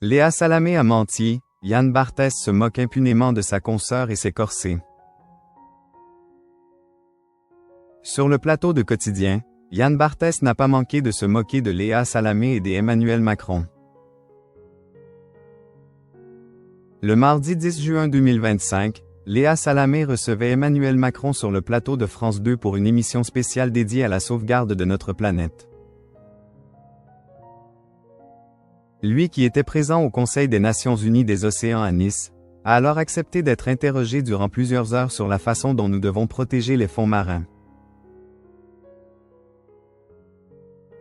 Léa Salamé a menti, Yann Barthès se moque impunément de sa consoeur et ses corsets. Sur le plateau de Quotidien, Yann Barthès n'a pas manqué de se moquer de Léa Salamé et d'Emmanuel Macron. Le mardi 10 juin 2025, Léa Salamé recevait Emmanuel Macron sur le plateau de France 2 pour une émission spéciale dédiée à la sauvegarde de notre planète. Lui qui était présent au Conseil des Nations Unies des Océans à Nice, a alors accepté d'être interrogé durant plusieurs heures sur la façon dont nous devons protéger les fonds marins.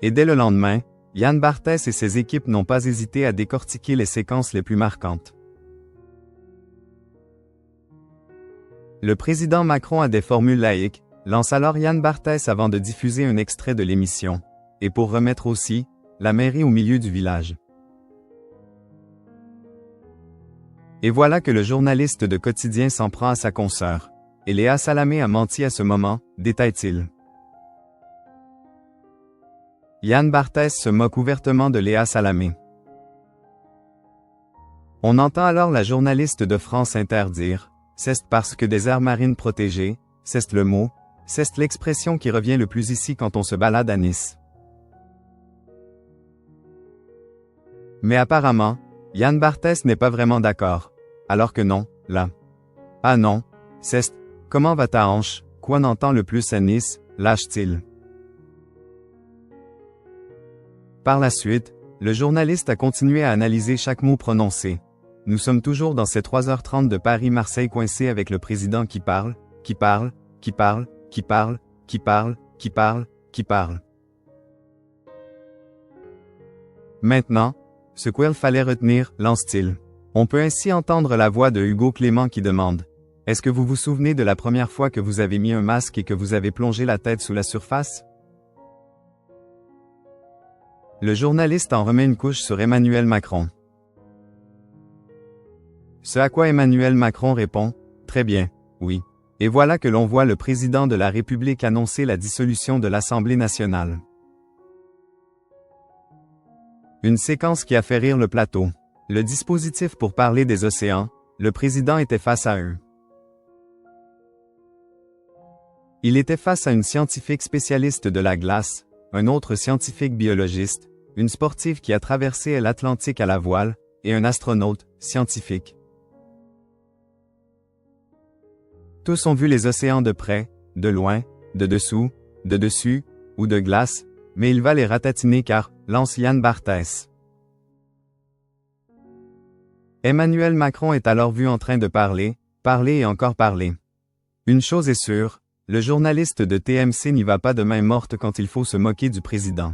Et dès le lendemain, Yann Barthès et ses équipes n'ont pas hésité à décortiquer les séquences les plus marquantes. Le président Macron a des formules laïques, lance alors Yann Barthès avant de diffuser un extrait de l'émission, et pour remettre aussi la mairie au milieu du village. Et voilà que le journaliste de Quotidien s'en prend à sa consoeur. Et Léa Salamé a menti à ce moment, détaille-t-il. Yann Barthès se moque ouvertement de Léa Salamé. On entend alors la journaliste de France Inter dire « C'est parce que des aires marines protégées, c'est le mot, c'est l'expression qui revient le plus ici quand on se balade à Nice. » Mais apparemment, Yann Barthès n'est pas vraiment d'accord. Alors que non, là. Ah non, c'est comment va ta hanche, quoi n'entend le plus à Nice, lâche-t-il. Par la suite, le journaliste a continué à analyser chaque mot prononcé. Nous sommes toujours dans ces 3h30 de Paris-Marseille coincés avec le président qui parle, qui parle, qui parle, qui parle, qui parle, qui parle, qui parle. Maintenant, ce qu'il fallait retenir, lance-t-il. On peut ainsi entendre la voix de Hugo Clément qui demande « Est-ce que vous vous souvenez de la première fois que vous avez mis un masque et que vous avez plongé la tête sous la surface ?» Le journaliste en remet une couche sur Emmanuel Macron. Ce à quoi Emmanuel Macron répond « Très bien, oui. » Et voilà que l'on voit le président de la République annoncer la dissolution de l'Assemblée nationale. Une séquence qui a fait rire le plateau. Le dispositif pour parler des océans, le président était face à eux. Il était face à une scientifique spécialiste de la glace, un autre scientifique biologiste, une sportive qui a traversé l'Atlantique à la voile, et un astronaute, scientifique. Tous ont vu les océans de près, de loin, de dessous, de dessus, ou de glace, mais il va les ratatiner car, lance Yann Barthès. Emmanuel Macron est alors vu en train de parler et encore parler. Une chose est sûre, le journaliste de TMC n'y va pas de main morte quand il faut se moquer du président.